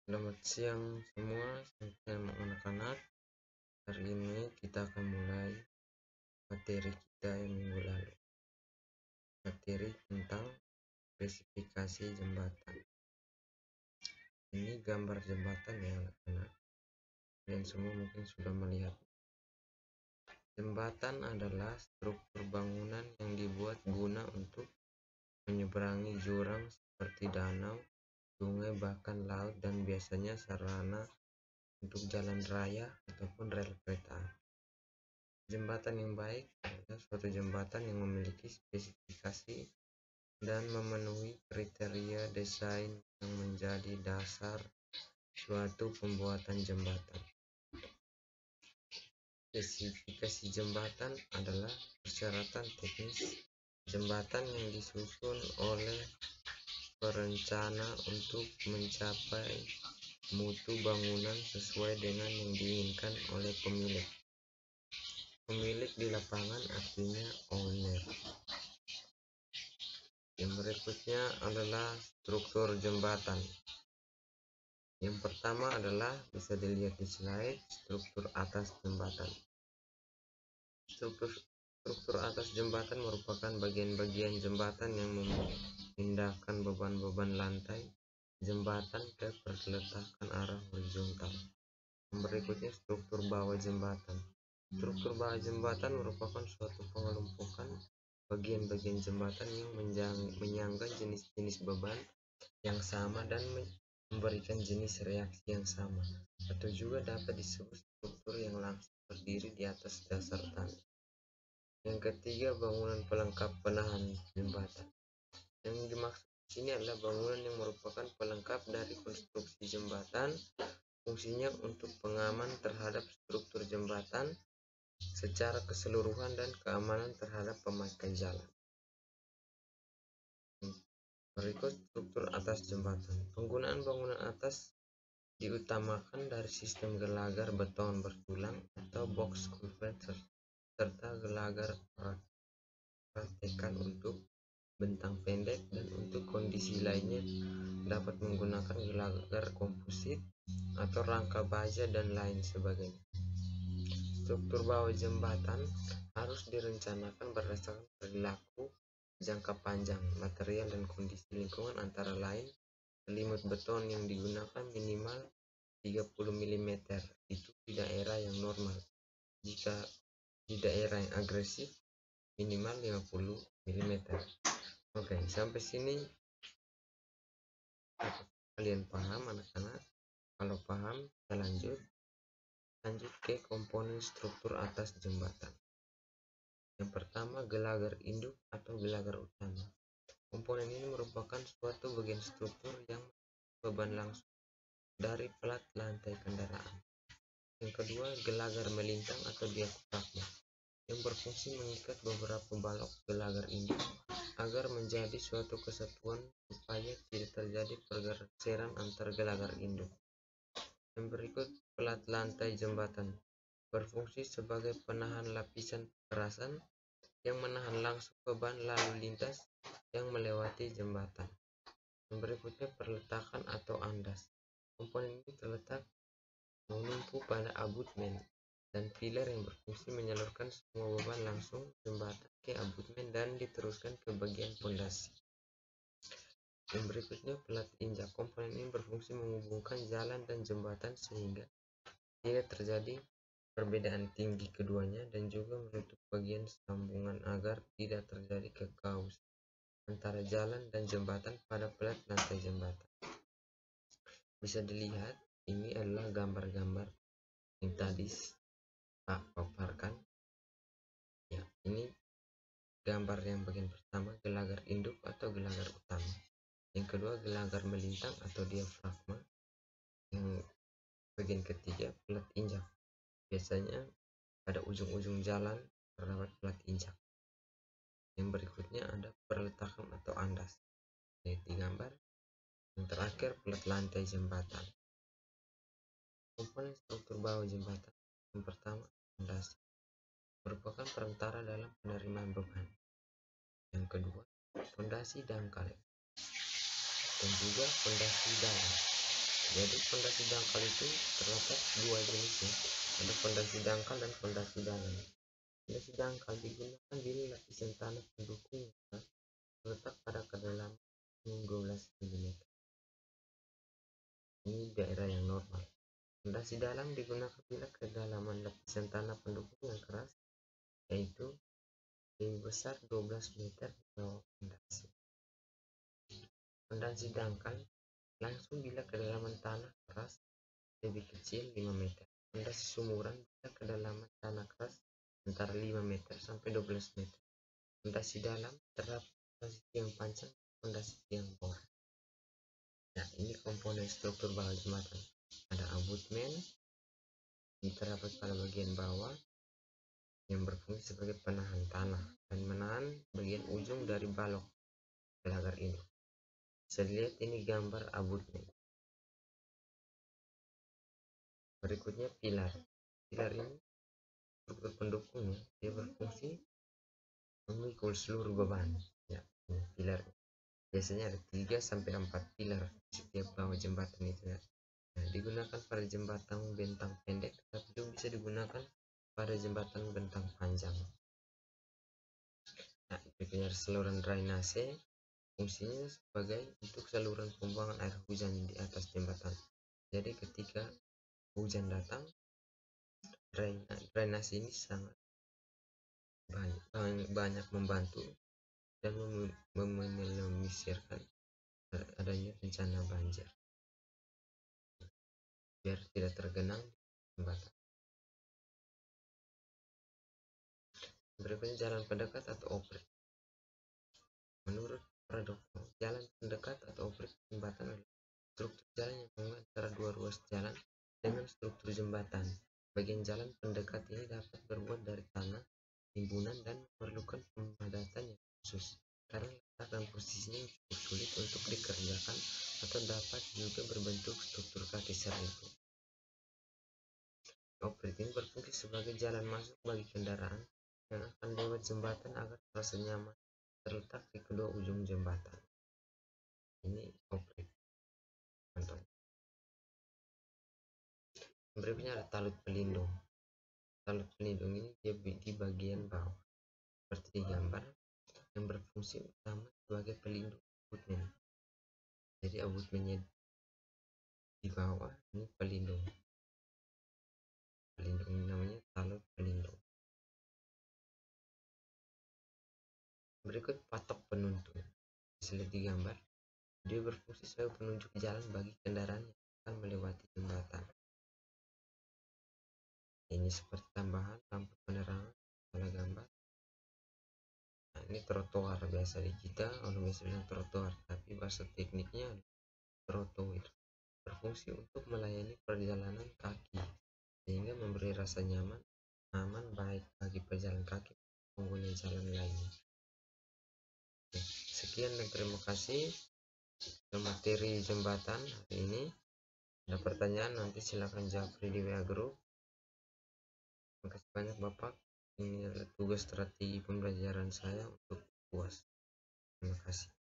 Selamat siang semua, saya anak-anak. Hari ini kita akan mulai materi kita yang minggu lalu. Materi tentang spesifikasi jembatan. Ini gambar jembatan ya anak-anak. Kalian semua mungkin sudah melihat. Jembatan adalah struktur bangunan yang dibuat guna untuk menyeberangi jurang seperti danau, sungai, bahkan laut, dan biasanya sarana untuk jalan raya ataupun rel kereta. Jembatan yang baik adalah suatu jembatan yang memiliki spesifikasi dan memenuhi kriteria desain yang menjadi dasar suatu pembuatan jembatan. Spesifikasi jembatan adalah persyaratan teknis jembatan yang disusun oleh perencana untuk mencapai mutu bangunan sesuai dengan yang diinginkan oleh pemilik. Pemilik di lapangan artinya owner. Yang berikutnya adalah struktur jembatan. Yang pertama adalah bisa dilihat di slide, struktur atas jembatan. Struktur atas jembatan merupakan bagian-bagian jembatan yang memindahkan beban-beban lantai jembatan ke perletakan arah horizontal. Yang berikutnya struktur bawah jembatan. Struktur bawah jembatan merupakan suatu pengelompokan bagian-bagian jembatan yang menyangga jenis-jenis beban yang sama dan memberikan jenis reaksi yang sama, atau juga dapat disebut struktur yang langsung berdiri di atas dasar tanah. Yang ketiga, bangunan pelengkap penahan jembatan. Yang dimaksud di sini adalah bangunan yang merupakan pelengkap dari konstruksi jembatan, fungsinya untuk pengaman terhadap struktur jembatan secara keseluruhan dan keamanan terhadap pemakai jalan. Berikut struktur atas jembatan. Penggunaan bangunan atas diutamakan dari sistem gelagar beton bertulang atau box culvert serta gelagar praktekan untuk bentang pendek, dan untuk kondisi lainnya dapat menggunakan gelagar komposit atau rangka baja dan lain sebagainya. Struktur bawah jembatan harus direncanakan berdasarkan perilaku jangka panjang, material, dan kondisi lingkungan, antara lain selimut beton yang digunakan minimal 30 mm itu di daerah yang normal. Jika di daerah yang agresif minimal 50 mm. Oke, sampai sini kalian paham anak-anak? Kalau paham, kita lanjut ke komponen struktur atas jembatan. Yang pertama, gelagar induk atau gelagar utama. Komponen ini merupakan suatu bagian struktur yang beban langsung dari plat lantai kendaraan. Yang kedua, gelagar melintang atau diafragma, yang berfungsi mengikat beberapa balok gelagar induk agar menjadi suatu kesatuan supaya tidak terjadi pergeseran antar gelagar induk. Yang berikut, plat lantai jembatan, berfungsi sebagai penahan lapisan kekerasan yang menahan langsung beban lalu lintas yang melewati jembatan. Yang berikutnya, perletakan atau andas. Komponen ini terletak menumpu pada abutmen dan pilar yang berfungsi menyalurkan semua beban langsung jembatan ke abutmen dan diteruskan ke bagian fondasi. Yang berikutnya, pelat injak. Komponen ini berfungsi menghubungkan jalan dan jembatan sehingga tidak terjadi perbedaan tinggi keduanya, dan juga menutup bagian sambungan agar tidak terjadi kekausan antara jalan dan jembatan pada plat lantai jembatan. Bisa dilihat, ini adalah gambar-gambar yang tadi Pak paparkan. Ya, ini gambar yang bagian pertama, gelagar induk atau gelagar utama. Yang kedua, gelagar melintang atau diafragma. Yang bagian ketiga, plat injak. Biasanya pada ujung-ujung jalan terdapat plat injak. Yang berikutnya ada perletakan atau andas, yaitu gambar. Yang terakhir, plat lantai jembatan. Komponen struktur bawah jembatan. Yang pertama, fondasi, merupakan perantara dalam penerimaan beban. Yang kedua, fondasi dangkal dan juga fondasi dalam. Jadi fondasi dangkal itu terdapat dua jenisnya, ada fondasi dangkal dan fondasi dalam. Fondasi dangkal digunakan bila lapisan tanah pendukung terletak pada kedalaman 12 mm. Ini daerah yang normal. Fondasi dalam digunakan bila kedalaman lapisan tanah pendukung yang keras, yaitu lebih besar 12 meter di bawah fondasi. Fondasi dangkal langsung bila kedalaman tanah keras lebih kecil 5 meter. Fondasi sumuran bila kedalaman tanah keras antara 5 meter sampai 12 meter. Fondasi dalam terdapat fondasi tiang panjang dan fondasi tiang bor. Nah, ini komponen struktur bawah jembatan. Ada abutmen yang terdapat pada bagian bawah yang berfungsi sebagai penahan tanah dan menahan bagian ujung dari balok gelagar ini. Bisa dilihat ini gambar abutmen. Berikutnya pilar. Pilar ini struktur pendukungnya, dia berfungsi memikul seluruh beban. Ya, ini pilar. Biasanya ada 3 sampai 4 pilar di setiap bawah jembatan itu ya. Nah, digunakan pada jembatan bentang pendek, tapi juga bisa digunakan pada jembatan bentang panjang. Nah, berikutnya saluran drainase. Fungsinya sebagai untuk saluran pembuangan air hujan di atas jembatan. Jadi ketika hujan datang, drainase ini sangat banyak membantu dan meminimalisirkan adanya bencana banjir biar tidak tergenang jembatan. Berikutnya jalan pendekat atau oprek. Menurut para dokter, jalan pendekat atau oprek jembatan adalah struktur jalan yang menghubungkan antara dua ruas jalan dengan struktur jembatan. Bagian jalan pendekat ini dapat terbuat dari tanah, timbunan, dan memerlukan pemadatan yang khusus karena letak dan posisinya yang cukup sulit untuk dikerjakan atau dapat juga berbentuk struktur kaki serentut. Oprek ini berfungsi sebagai jalan masuk bagi kendaraan yang akan lewat jembatan agar terasa nyaman terletak di kedua ujung jembatan. Ini oprek. Contoh. Berikutnya ada talut pelindung. Talut pelindung ini di bagian bawah seperti di gambar, yang berfungsi utama sebagai pelindung abutmen. Jadi abutmennya di bawah, ini pelindung. Pelindung ini namanya talut pelindung. Berikut patok penuntun. Bisa lihat di gambar, dia berfungsi sebagai penunjuk jalan bagi kendaraan yang akan melewati jembatan. Ini seperti tambahan lampu penerangan pada gambar. Nah, ini trotoar biasa di kita, orang biasa bilang trotoar, tapi bahasa tekniknya trotoar. Berfungsi untuk melayani perjalanan kaki sehingga memberi rasa nyaman, aman baik bagi pejalan kaki dan pengguna jalan lainnya. Oke, sekian dan terima kasih untuk materi jembatan hari ini. Ada pertanyaan nanti silakan jawab di WA Group. Terima kasih banyak Bapak. Ini adalah tugas strategi pembelajaran saya untuk UAS. Terima kasih.